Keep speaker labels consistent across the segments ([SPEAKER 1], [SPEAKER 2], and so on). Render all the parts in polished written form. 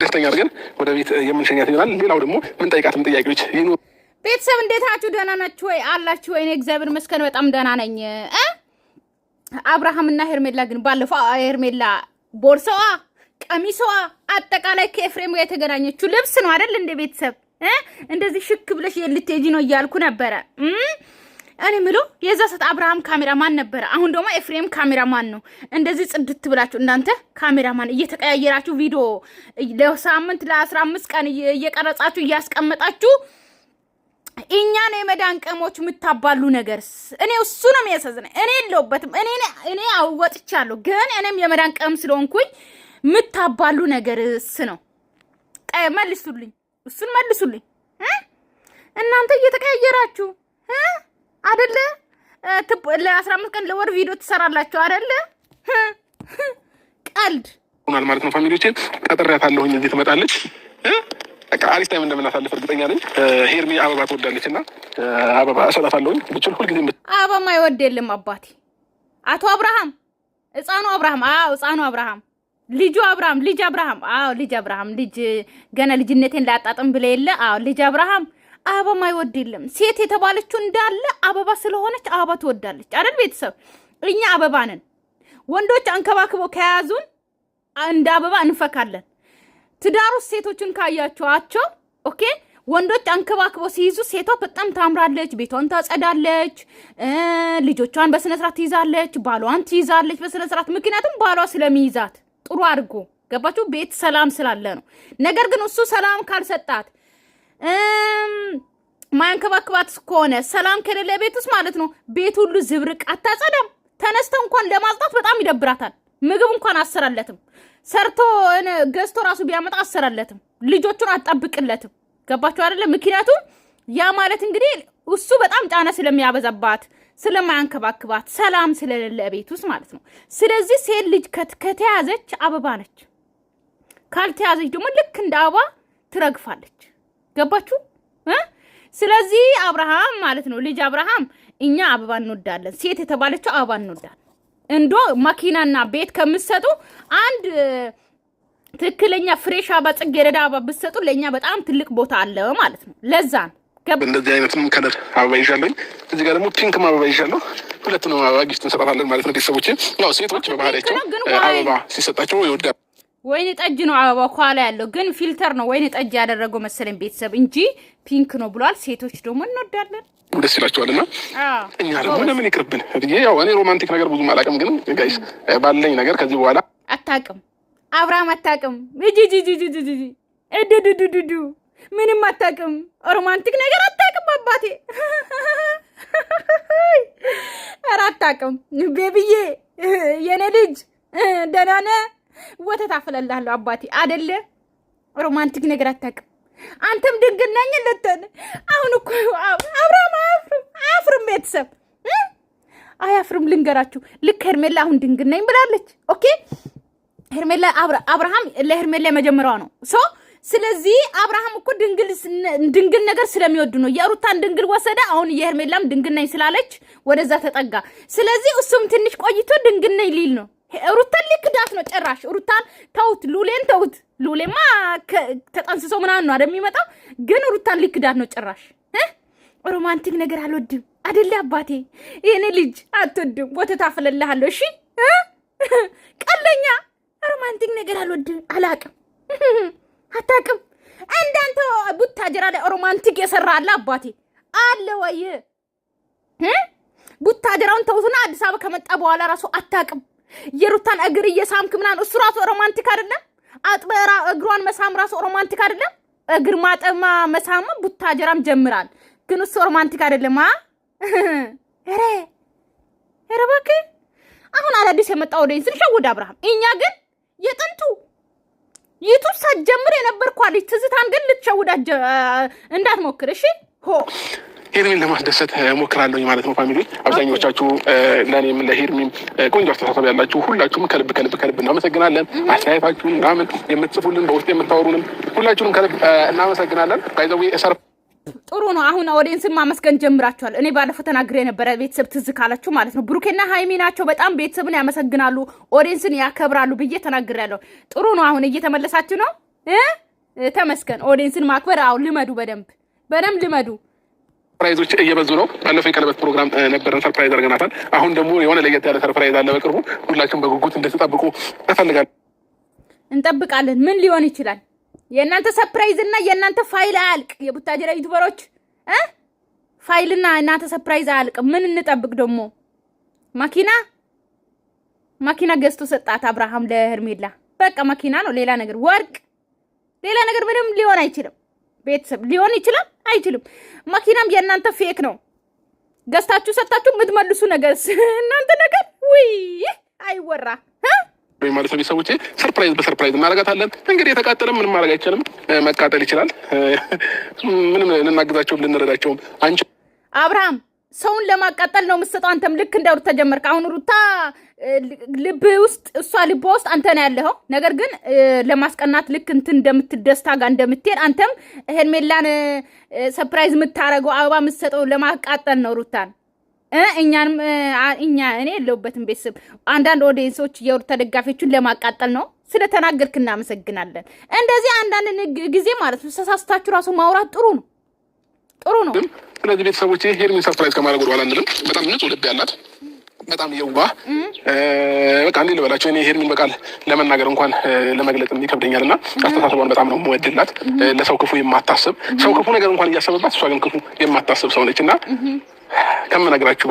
[SPEAKER 1] ደስተኛ አድርገን ወደ ቤት የምንሸኛት ይሆናል። ሌላው ደግሞ ምን ጠይቃትም ጥያቄዎች ይኖሩ።
[SPEAKER 2] ቤተሰብ እንዴት ናችሁ? ደህና ናችሁ ወይ? አላችሁ ወይ? እኔ እግዚአብሔር ይመስገን በጣም ደህና ነኝ። አብርሃምና ሄርሜላ ግን ባለፈው ሄርሜላ ቦርሳዋ፣ ቀሚሷ አጠቃላይ ከኤፍሬም ጋር የተገናኘችው ልብስ ነው አይደል? እንደ ቤተሰብ እንደዚህ ሽክ ብለሽ ልትሄጂ ነው እያልኩ ነበረ። እኔ ምለው የዛ ሰዓት አብርሃም ካሜራማን ነበረ። አሁን ደግሞ ኤፍሬም ካሜራማን ነው። እንደዚህ ጽድት ብላችሁ እናንተ ካሜራማን እየተቀያየራችሁ ቪዲዮ ለሳምንት ለ15 ቀን እየቀረጻችሁ እያስቀመጣችሁ እኛን የመዳን ቀሞች የምታባሉ ነገርስ እኔ እሱ ነው የሚያሳዝነኝ። እኔ የለሁበትም። እኔ አወጥቻለሁ፣ ግን እኔም የመዳን ቀም ስለሆንኩኝ የምታባሉ ነገርስ ነው። መልሱልኝ፣ እሱን መልሱልኝ። እናንተ እየተቀያየራችሁ አይደለ? ለ15 ቀን ለወር ቪዲዮ ትሰራላችሁ አይደለ? ቀልድ
[SPEAKER 1] ሆናል ማለት ነው። ፋሚሊዎችን ቀጥሬያታለሁኝ፣ እዚህ ትመጣለች። በቃ አሪፍ ታይም እንደምናሳልፍ እርግጠኛ ነኝ። ሄርሚ አበባ ትወዳለች እና አበባ እሰጣታለሁኝ። ብቻ ሁልጊዜ
[SPEAKER 2] አበባ ማይወድ የለም አባቴ። አቶ አብርሃም ህፃኑ አብርሃም፣ አዎ ህፃኑ አብርሃም፣ ልጁ አብርሃም፣ ልጅ አብርሃም፣ አዎ ልጅ አብርሃም፣ ልጅ ገና ልጅነቴን ላጣጥም ብለ የለ። አዎ ልጅ አብርሃም አበባ ማይወድ የለም። ሴት የተባለችው እንዳለ አበባ ስለሆነች አበባ ትወዳለች አይደል? ቤተሰብ እኛ አበባ ነን። ወንዶች አንከባክበው ከያዙን እንደ አበባ እንፈካለን። ትዳሩ ሴቶችን ካያቸዋቸው ኦኬ፣ ወንዶች አንከባክበው ሲይዙ ሴቷ በጣም ታምራለች፣ ቤቷን ታጸዳለች፣ ልጆቿን በስነ ስርዓት ትይዛለች፣ ባሏን ትይዛለች በስነ ስርዓት። ምክንያቱም ባሏ ስለሚይዛት ጥሩ አድርጎ ገባችሁ? ቤት ሰላም ስላለ ነው። ነገር ግን እሱ ሰላም ካልሰጣት ማያንከባክባት ከሆነ ሰላም ከሌለ ቤት ውስጥ ማለት ነው ቤት ሁሉ ዝብርቅ፣ አታጸዳም። ተነስተ እንኳን ለማጽዳት በጣም ይደብራታል። ምግብ እንኳን አሰራለትም፣ ሰርቶ ገዝቶ ራሱ ቢያመጣ አሰራለትም፣ ልጆቹን አጣብቅለትም። ገባችሁ አይደለ? ምክንያቱም ያ ማለት እንግዲህ እሱ በጣም ጫና ስለሚያበዛባት፣ ስለማያንከባክባት፣ ሰላም ስለሌለ ቤት ውስጥ ማለት ነው። ስለዚህ ሴት ልጅ ከተያዘች አበባ ነች፣ ካልተያዘች ደግሞ ልክ እንደ አበባ ትረግፋለች። ገባችሁ? ስለዚህ አብርሃም ማለት ነው ልጅ አብርሃም፣ እኛ አበባ እንወዳለን። ሴት የተባለችው አበባ እንወዳለን። እንዶ መኪናና ቤት ከምትሰጡ አንድ ትክክለኛ ፍሬሽ አበባ ጽጌረዳ አበባ ብትሰጡ ለኛ በጣም ትልቅ ቦታ አለ ማለት ነው። ለዛ ነው
[SPEAKER 1] እንደዚህ አይነትም ከለር አበባ ይዣለሁ። እዚህ ጋር ደግሞ ፒንክም አበባ ይዣለሁ። ሁለቱንም አበባ ጊፍት እንሰጣታለን ማለት ነው። ቤተሰቦቼ ያው ሴቶች በባህሪያቸው አበባ ሲሰጣቸው ይወዳሉ።
[SPEAKER 2] ወይኔ ጠጅ ነው አበባ ኋላ ያለው፣ ግን ፊልተር ነው ወይኔ ጠጅ ያደረገው መሰለኝ ቤተሰብ እንጂ ፒንክ ነው ብሏል። ሴቶች ደግሞ እንወዳለን፣
[SPEAKER 1] ደስ ይላቸዋልና እኛ ደግሞ ለምን ይቅርብን ብዬ ያው እኔ ሮማንቲክ ነገር ብዙም አላውቅም፣ ግን ጋይስ ባለኝ ነገር ከዚህ በኋላ
[SPEAKER 2] አታውቅም፣ አብርሃም አታውቅም፣ እዱዱዱዱዱ ምንም አታውቅም፣ ሮማንቲክ ነገር አታውቅም አባቴ። ኧረ አታውቅም ቤቢዬ፣ የኔ ልጅ ደህና ነህ? ወተት አፈላልሃለሁ አባቴ አይደለ? ሮማንቲክ ነገር አታውቅም። አንተም ድንግል ነኝ ልትል አሁን እኮ አብርሃም አያፍርም። ቤተሰብ አያፍርም። ልንገራችሁ፣ ልክ ሄርሜላ አሁን ድንግል ነኝ ብላለች። ኦኬ ሄርሜላ አብርሃም ለሄርሜላ መጀመሪያው ነው ሶ ስለዚህ አብርሃም እኮ ድንግል ነገር ስለሚወድ ነው የሩታን ድንግል ወሰደ። አሁን የሄርሜላም ድንግል ነኝ ስላለች ወደዛ ተጠጋ። ስለዚህ እሱም ትንሽ ቆይቶ ድንግል ነኝ ሊል ነው። ሩታን ሊክዳት ነው ጭራሽ። ሩታን ተውት፣ ሉሌን ተውት። ሉሌማ ተጠንስሶ ምናምን ነው አይደል የሚመጣው፣ ግን ሩታን ሊክዳት ነው ጭራሽ። ሮማንቲክ ነገር አልወድም አይደል አባቴ? የኔ ልጅ አትወድም፣ ወተት አፈለልሃለሁ። እሺ ቀለኛ ሮማንቲክ ነገር አልወድም፣ አላቅም፣ አታቅም። እንዳንተ ቡታጀራ ላይ ሮማንቲክ የሰራ አለ አባቴ አለ ወይ? ቡታጀራውን ተውትና አዲስ አበባ ከመጣ በኋላ ራሱ አታቅም። የሩታን እግር እየሳምክ ምናምን እሱ ራሱ ሮማንቲክ አይደለም? አጥበራ እግሯን መሳም ራሱ ሮማንቲክ አይደለም? እግር ማጠማ መሳም ቡታጀራም ጀምራል፣ ግን እሱ ሮማንቲክ አይደለም። ኧረ እባክህ አሁን አዳዲስ የመጣው ወደኝ ስንሸውድ አብርሃም። እኛ ግን የጥንቱ ዩቱብ ሳትጀምር የነበርኳለች ትዝታን ግን ልትሸውዳ እንዳትሞክር እሺ።
[SPEAKER 1] ሄርሚን ለማስደሰት ሞክራለሁኝ ማለት ነው። ፋሚሊ አብዛኞቻችሁ ለእኔም ለሄርሚም ቆንጆ አስተሳሰብ ያላችሁ ሁላችሁም ከልብ እናመሰግናለን። አስተያየታችሁን ምናምን የምትጽፉልን በውስጥ የምታወሩንም ሁላችሁንም ከልብ እናመሰግናለን። ባይዘዌ
[SPEAKER 2] ጥሩ ነው። አሁን ኦዲየንስን ማመስገን ጀምራችኋል። እኔ ባለፈው ተናግሬ የነበረ ቤተሰብ ትዝ ካላችሁ ማለት ነው ብሩኬና ሃይሚ ናቸው በጣም ቤተሰብን ያመሰግናሉ፣ ኦዲየንስን ያከብራሉ ብዬ ተናግሬያለሁ። ጥሩ ነው። አሁን እየተመለሳችሁ ነው። ተመስገን። ኦዲየንስን ማክበር አው ልመዱ፣ በደንብ ልመዱ።
[SPEAKER 1] ሰርፕራይዞች እየበዙ ነው። ባለፈው የቀለበት ፕሮግራም ነበረን፣ ሰርፕራይዝ አድርገናታል። አሁን ደግሞ የሆነ ለየት ያለ ሰርፕራይዝ አለ በቅርቡ። ሁላችሁም በጉጉት እንድትጠብቁ እፈልጋለሁ።
[SPEAKER 2] እንጠብቃለን። ምን ሊሆን ይችላል? የእናንተ ሰርፕራይዝ እና የእናንተ ፋይል አያልቅ። የቡታጀራ ዩቲዩበሮች ፋይልና እናንተ ሰርፕራይዝ አያልቅ። ምን እንጠብቅ ደግሞ? መኪና ገዝቶ ሰጣት አብርሃም ለሄርሜላ። በቃ መኪና ነው፣ ሌላ ነገር ወርቅ፣ ሌላ ነገር ምንም ሊሆን አይችልም። ቤተሰብ ሊሆን ይችላል አይችልም። መኪናም የእናንተ ፌክ ነው። ገዝታችሁ ሰጣችሁ የምትመልሱ ነገር እናንተ ነገር ውይ አይወራ
[SPEAKER 1] ማለት ነው። ቤተሰቦቼ ሰርፕራይዝ በሰርፕራይዝ እናደርጋታለን። እንግዲህ የተቃጠለም ምንም ማድረግ አይቻልም። መቃጠል ይችላል። ምንም ልናግዛቸው ልንረዳቸውም አንቺ
[SPEAKER 2] አብርሃም ሰውን ለማቃጠል ነው የምትሰጠው። አንተም ልክ እንደ ሩታ ጀመርክ። አሁን ሩታ ልብ ውስጥ እሷ ልብ ውስጥ አንተ ነው ያለኸው። ነገር ግን ለማስቀናት ልክ እንትን እንደምትደስታ ጋር እንደምትሄድ አንተም ሄርሜላን ሰርፕራይዝ የምታረገው አበባ የምትሰጠው ለማቃጠል ነው ሩታን። እኔ የለሁበትም። ቤተሰብ አንዳንድ ኦዲየንሶች የሩታ ደጋፊዎችን ለማቃጠል ነው። ስለተናገርክ እናመሰግናለን። እንደዚህ አንዳንድ ጊዜ ማለት ነው ተሳስታችሁ ራሱ ማውራት ጥሩ ነው። ስለዚህ ቤተሰቦቼ ሄርሜን ሰርፕራይዝ ከማድረግ ወደኋላ አንልም። በጣም ንጹህ ልብ ያላት በጣም የዋህ በቃ እንዴ ልበላቸው። እኔ ሄርሜን በቃል ለመናገር እንኳን ለመግለጽ ይከብደኛል እና አስተሳሰቧን በጣም ነው የምወድላት። ለሰው ክፉ የማታስብ ሰው ክፉ ነገር እንኳን እያሰበባት እሷ ግን ክፉ የማታስብ ሰው ነች እና ከምነግራችሁ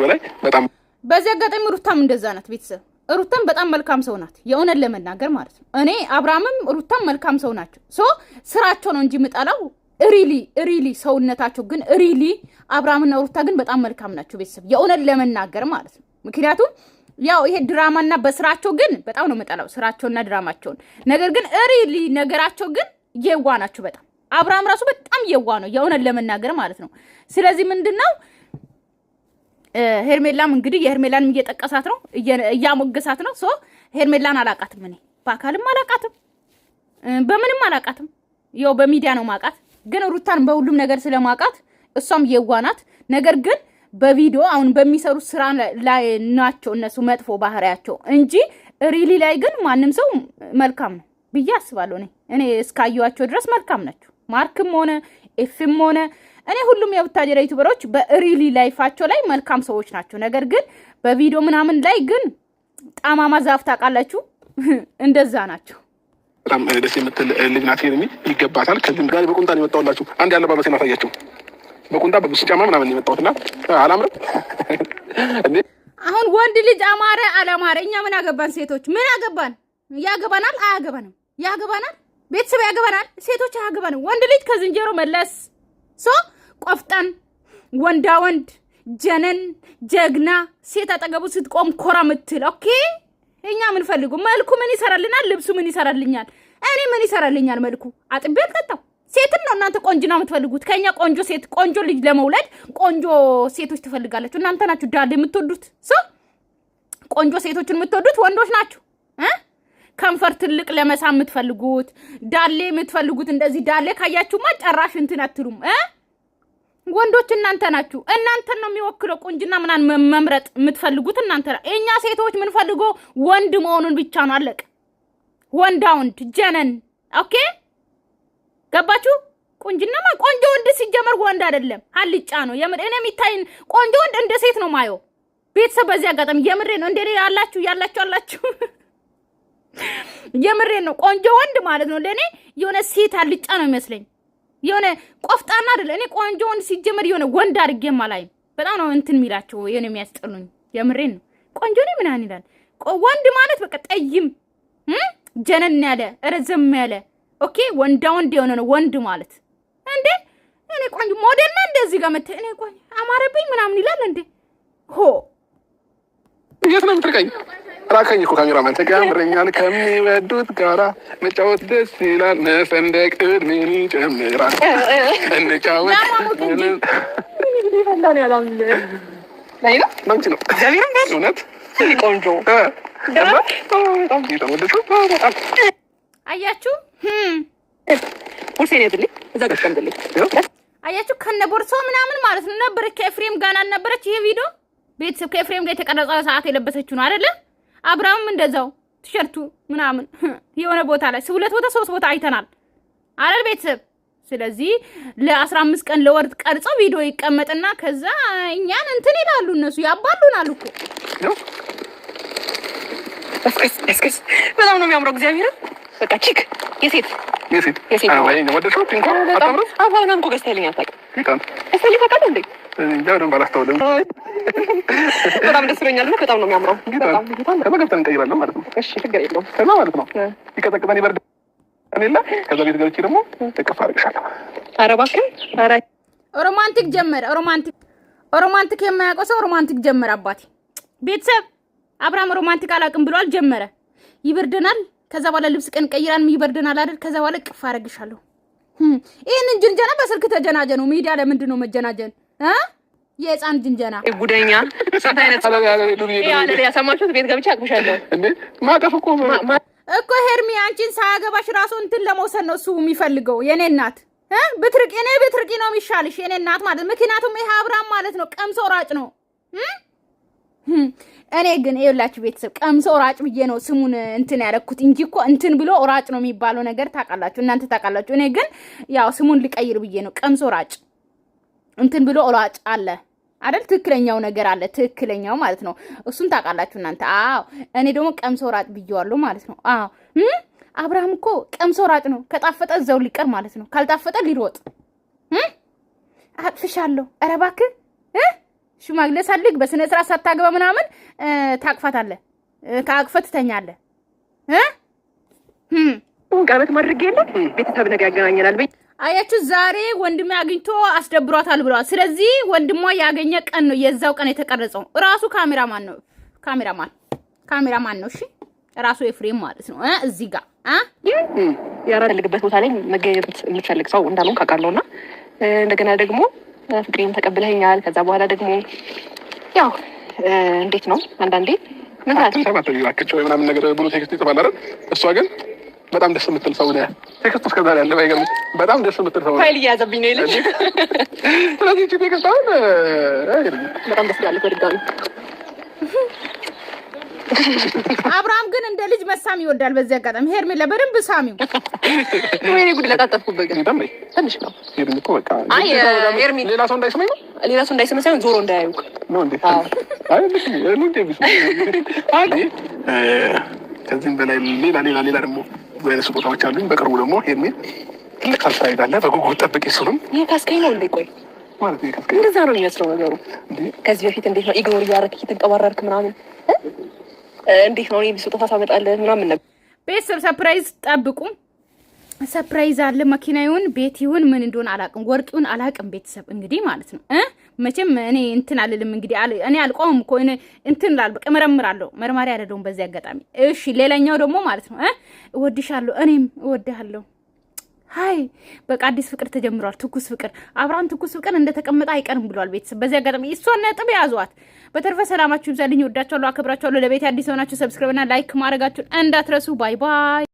[SPEAKER 2] በላይ በጣም በዚህ አጋጣሚ ሩታም እንደዛ ናት። ቤተሰብ ሩታም በጣም መልካም ሰው ናት፣ የእውነት ለመናገር ማለት ነው። እኔ አብርሃምም ሩታም መልካም ሰው ናቸው። ስራቸው ነው እንጂ የምጠላው ሪሊ ሰውነታቸው ግን ሪሊ አብርሃምና ሩታ ግን በጣም መልካም ናቸው። ቤተሰብ የእውነት ለመናገር ማለት ነው። ምክንያቱም ያው ይሄ ድራማና በስራቸው ግን በጣም ነው የምጠላው ስራቸውና ድራማቸውን። ነገር ግን ሪሊ ነገራቸው ግን የዋ ናቸው በጣም። አብርሃም ራሱ በጣም የዋ ነው የእውነት ለመናገር ማለት ነው። ስለዚህ ምንድነው ሄርሜላም እንግዲህ የሄርሜላንም እየጠቀሳት ነው እያሞገሳት ነው። ሄርሜላን አላቃትም፣ እኔ በአካልም አላቃትም፣ በምንም አላቃትም። ያው በሚዲያ ነው ማቃት። ግን ሩታን በሁሉም ነገር ስለማቃት እሷም የዋናት። ነገር ግን በቪዲዮ አሁን በሚሰሩት ስራ ላይ ናቸው እነሱ መጥፎ ባህሪያቸው እንጂ ሪሊ ላይ ግን ማንም ሰው መልካም ነው ብዬ አስባለሁ። እኔ እስካየኋቸው ድረስ መልካም ናቸው። ማርክም ሆነ ኤፍም ሆነ እኔ ሁሉም የቡታጀራ ዩቲዩበሮች በሪሊ ላይፋቸው ላይ መልካም ሰዎች ናቸው። ነገር ግን በቪዲዮ ምናምን ላይ ግን ጣማማ ዛፍ ታውቃላችሁ፣ እንደዛ ናቸው።
[SPEAKER 1] በጣም ደስ የምትል ልጅ ናት ሄርሜ፣ ይገባታል። ከዚህም ጋር በቁንጣ ነው የመጣሁላችሁ። አንድ ያለባበሴን አሳያቸው። በቁንጣ በብስ ጫማ ምናምን ነው የመጣሁትና አላምርም እንዴ?
[SPEAKER 2] አሁን ወንድ ልጅ አማረ አላማረ እኛ ምን አገባን? ሴቶች ምን አገባን? ያገባናል አያገባንም? ያገባናል፣ ቤተሰብ ያገባናል፣ ሴቶች አያገባንም። ወንድ ልጅ ከዝንጀሮ መለስ ቆፍጠን ወንዳ ወንድ ጀነን ጀግና ሴት አጠገቡ ስትቆም ኮራ ምትል ኦኬ። እኛ ምን ፈልጉ? መልኩ ምን ይሰራልናል? ልብሱ ምን ይሰራልኛል? እኔ ምን ይሰራልኛል? መልኩ አጥቤ አልጠጣው። ሴትን ነው እናንተ ቆንጆና የምትፈልጉት። ከኛ ቆንጆ ሴት ቆንጆ ልጅ ለመውለድ ቆንጆ ሴቶች ትፈልጋላችሁ። እናንተ ናችሁ ዳሌ የምትወዱት። ቆንጆ ሴቶችን የምትወዱት ወንዶች ናችሁ። ከንፈር ትልቅ ለመሳም የምትፈልጉት ዳሌ የምትፈልጉት እንደዚህ ዳሌ ካያችሁማ ጨራሽ እንትን አትሉም። ወንዶች እናንተ ናችሁ። እናንተን ነው የሚወክለው ቁንጅና ምናን መምረጥ የምትፈልጉት እናንተ። እኛ ሴቶች ምን ፈልጎ ወንድ መሆኑን ብቻ ነው። አለቀ። ወንዳ ወንድ ጀነን ኦኬ። ገባችሁ? ቁንጅናማ ቆንጆ ወንድ ሲጀመር ወንድ አይደለም አልጫ ነው። የምር እኔ የሚታይን ቆንጆ ወንድ እንደ ሴት ነው ማየው። ቤተሰብ በዚህ አጋጣሚ የምሬ ነው። እንደኔ ያላችሁ የምሬ ነው። ቆንጆ ወንድ ማለት ነው ለኔ የሆነ ሴት አልጫ ነው የሚመስለኝ። የሆነ ቆፍጣና አይደለ። እኔ ቆንጆ ወንድ ሲጀመር የሆነ ወንድ አድርጌም አላይም። በጣም ነው እንትን የሚላቸው የሆነ የሚያስጠሉኝ። የምሬን ነው። ቆንጆ ነኝ ምናምን ይላል። ወንድ ማለት በቃ ጠይም ጀነን ያለ ረዘም ያለ ኦኬ ወንዳ ወንድ የሆነ ነው ወንድ ማለት እንዴ። እኔ ቆንጆ ሞዴል ነው እንደዚህ ጋር መተ እኔ ቆንጆ አማረብኝ ምናምን ይላል እንዴ።
[SPEAKER 1] የት ነው የምትርቀኝ? ራከኝ እኮ ካሜራማን። ተጋምረኛል ከሚወዱት ጋራ መጫወት ደስ ይላል። መፈንደቅ እድሜን ይጨምራል። እንጫወት እውነት
[SPEAKER 3] ቆንጆ
[SPEAKER 2] አያችሁ።
[SPEAKER 3] ሁሴን ያዝልኝ እዛ ገስቀምጥልኝ
[SPEAKER 2] አያችሁ። ከነ ቦርሳው ምናምን ማለት ነው ነበረች። ከኤፍሬም ጋር አልነበረች? ይሄ ቪዲዮ ቤተሰብ ከኤፍሬም ጋር የተቀረጸ ሰዓት የለበሰችው ነው አይደለ? አብርሃምም እንደዛው ቲሸርቱ ምናምን የሆነ ቦታ ላይ 2 ቦታ 3 ቦታ አይተናል አይደል ቤተሰብ። ስለዚህ ለ15 ቀን ለወር ቀርጸው ቪዲዮ ይቀመጥና ከዛ እኛን እንትን ይላሉ እነሱ ያባሉናል እኮ
[SPEAKER 3] ነው። እስከስ በጣም ነው የሚያምረው እግዚአብሔር። በቃ ቺክ የሴት
[SPEAKER 1] አይ ነው ወደ ሾት እንኳን አታምሩ።
[SPEAKER 3] አባናም እኮ ገዝተልኝ አታውቅም።
[SPEAKER 1] በጣም
[SPEAKER 3] ገዝተልኝ ታውቃለህ እንዴ?
[SPEAKER 1] ጃውደን ባላስተውልም
[SPEAKER 3] በጣም ደስ ይለኛል። በጣም ነው የሚያምረው። በጣም
[SPEAKER 1] ከመገብተን እንቀይራለን ማለት ነው።
[SPEAKER 3] እሺ ችግር የለውም
[SPEAKER 1] ከዛ ማለት ነው ይቀጠቅጠን ይበርድ እኔላ ከዛ ቤት ገብቼ ደግሞ እቅፍ አድርግሻለሁ።
[SPEAKER 3] ኧረ እባክህ ኧረ
[SPEAKER 2] ሮማንቲክ ጀመረ። ሮማንቲክ የማያውቀው ሰው ሮማንቲክ ጀመረ። አባቴ ቤተሰብ አብርሃም ሮማንቲክ አላውቅም ብሏል። ጀመረ። ይበርደናል። ከዛ በኋላ ልብስ ቀን ቀይራን ይበርደናል አይደል? ከዛ በኋላ እቅፍ አድርግሻለሁ። ይሄንን ጅንጀና በስልክ ተጀናጀኑ። ሚዲያ ለምንድን ነው መጀናጀን? የህፃን ጅንጀና
[SPEAKER 3] ጉደኛ ስንት አይነት ያለ ያሰማችሁት ቤት ገብቼ አቅፍሻለሁ እንዴ?
[SPEAKER 1] ማቀፍ
[SPEAKER 2] እኮ ሄርሚ አንቺን ሳያገባሽ ራሱ እንትን ለመውሰድ ነው እሱ የሚፈልገው። የኔ እናት ብትርቂ ነው የሚሻልሽ የኔ እናት ማለት። ምክንያቱም ይሄ አብርሃም ማለት ነው ቀምሶ ራጭ ነው። እኔ ግን ይኸውላችሁ ቤተሰብ ቀምሶ ራጭ ብዬ ነው ስሙን እንትን ያደረኩት እንጂ እኮ እንትን ብሎ ራጭ ነው የሚባለው ነገር ታውቃላችሁ፣ እናንተ ታውቃላችሁ። እኔ ግን ያው ስሙን ልቀይር ብዬ ነው። ቀምሶ ራጭ እንትን ብሎ ራጭ አለ አይደል? ትክክለኛው ነገር አለ፣ ትክክለኛው ማለት ነው። እሱን ታውቃላችሁ እናንተ። አዎ እኔ ደግሞ ቀምሶ ራጭ ብዬዋለሁ ማለት ነው። አዎ አብርሃም እኮ ቀምሶ ራጭ ነው። ከጣፈጠ እዛው ሊቀር ማለት ነው፣ ካልጣፈጠ ሊሮጥ። አቅፍሻለሁ። ኧረ እባክህ ሽማግሌ ሳልግ በስነ ስርዓት ሳታገባ ምናምን ታቅፋታለህ፣ ከአቅፈት ትተኛለህ።
[SPEAKER 3] ቀበት ማድረግ የለም ቤተሰብ ነገር ያገናኘናል።
[SPEAKER 2] አያችሁ ዛሬ ወንድሜ አግኝቶ አስደብሯታል ብለዋል። ስለዚህ ወንድሟ ያገኘ ቀን ነው የዛው ቀን የተቀረጸው። ራሱ ካሜራማን ነው። እሺ ራሱ ኤፍሬም ማለት ነው። እዚህ ጋር
[SPEAKER 3] ያራልግበት ቦታ ላይ መገኘት የምትፈልግ ሰው እንዳልሆን ካውቃለሁና እንደገና ደግሞ ፍቅሬን ተቀብለኸኛል። ከዛ በኋላ ደግሞ ያው እንዴት ነው አንዳንዴ ምን
[SPEAKER 1] ታውቃለህ ይላከቸው ምናምን ነገር ብሎ ቴክስት ይጽፋል አይደል? እሷ ግን በጣም ደስ የምትል ሰው ነው። ቴክስት እስከ ዛሬ ያለ ባይገርም በጣም ደስ የምትል ሰው ነው።
[SPEAKER 3] ፋይል እያያዘብኝ ነው ይልሽ።
[SPEAKER 1] ስለዚህ እቺ ቴክስት አሁን
[SPEAKER 3] በጣም ደስ ይላል። ተደጋሚ
[SPEAKER 2] አብርሃም ግን እንደ ልጅ መሳም ይወዳል። በዚህ አጋጣሚ ሄርሜላ በደንብ ሳሚው።
[SPEAKER 3] ወይኔ ጉድ ለጣጣፍኩበት ግን ትንሽ ነው።
[SPEAKER 1] ሄርሜ እኮ በቃ
[SPEAKER 3] አይ ሄርሜ
[SPEAKER 1] ሌላ ሰው እንዳይሰማኝ ነው።
[SPEAKER 3] ሌላ ሰው እንዳይሰማኝ ሳይሆን ዞሮ እንዳያዩክ
[SPEAKER 1] ነው እንዴ? አይ ከዚህም በላይ ሌላ ደግሞ ወይኔ ስጦታዎች አሉኝ። በቅርቡ ደግሞ ሄርሜ ትልቅ ሰርፕራይዝ አለ። በጉጉት ጠብቂ። እሱንም
[SPEAKER 3] ይሄ ካስከኝ ነው እንዴ? ቆይ
[SPEAKER 1] ማለት ነው ካስከኝ
[SPEAKER 3] እንደዛ ነው የሚመስለው ነገሩ። ከዚህ በፊት እንዴት ነው ኢግኖር እያደረክ እየተንቀባረርክ ምናምን እንዴት ነው እኔ ስጦታ ሳመጣልህ ምናምን ነበር።
[SPEAKER 2] ቤተሰብ ሰርፕራይዝ ጠብቁ። ሰርፕራይዝ አለ። መኪና ይሁን ቤት ይሁን ምን እንደሆነ አላውቅም፣ ወርቅ ይሁን አላውቅም። ቤተሰብ እንግዲህ ማለት ነው መቼም እኔ እንትን አልልም። እንግዲህ እኔ አልቆምም እኮ እንትን ላል በቃ መረምራለሁ። መርማሪ አይደለሁም በዚህ አጋጣሚ። እሺ ሌላኛው ደግሞ ማለት ነው እወድሻለሁ፣ እኔም እወድሃለሁ። ሃይ በቃ አዲስ ፍቅር ተጀምሯል። ትኩስ ፍቅር አብርሃም ትኩስ ፍቅር እንደተቀመጠ አይቀርም ብሏል። ቤተሰብ በዚህ አጋጣሚ እሷን ነጥብ ያዟት። በተረፈ ሰላማችሁ ይብዛልኝ። ወዳችኋለሁ፣ አከብራችኋለሁ። ለቤት አዲስ ሆናችሁ ሰብስክራይብ እና ላይክ ማድረጋችሁን እንዳትረሱ። ባይ ባይ።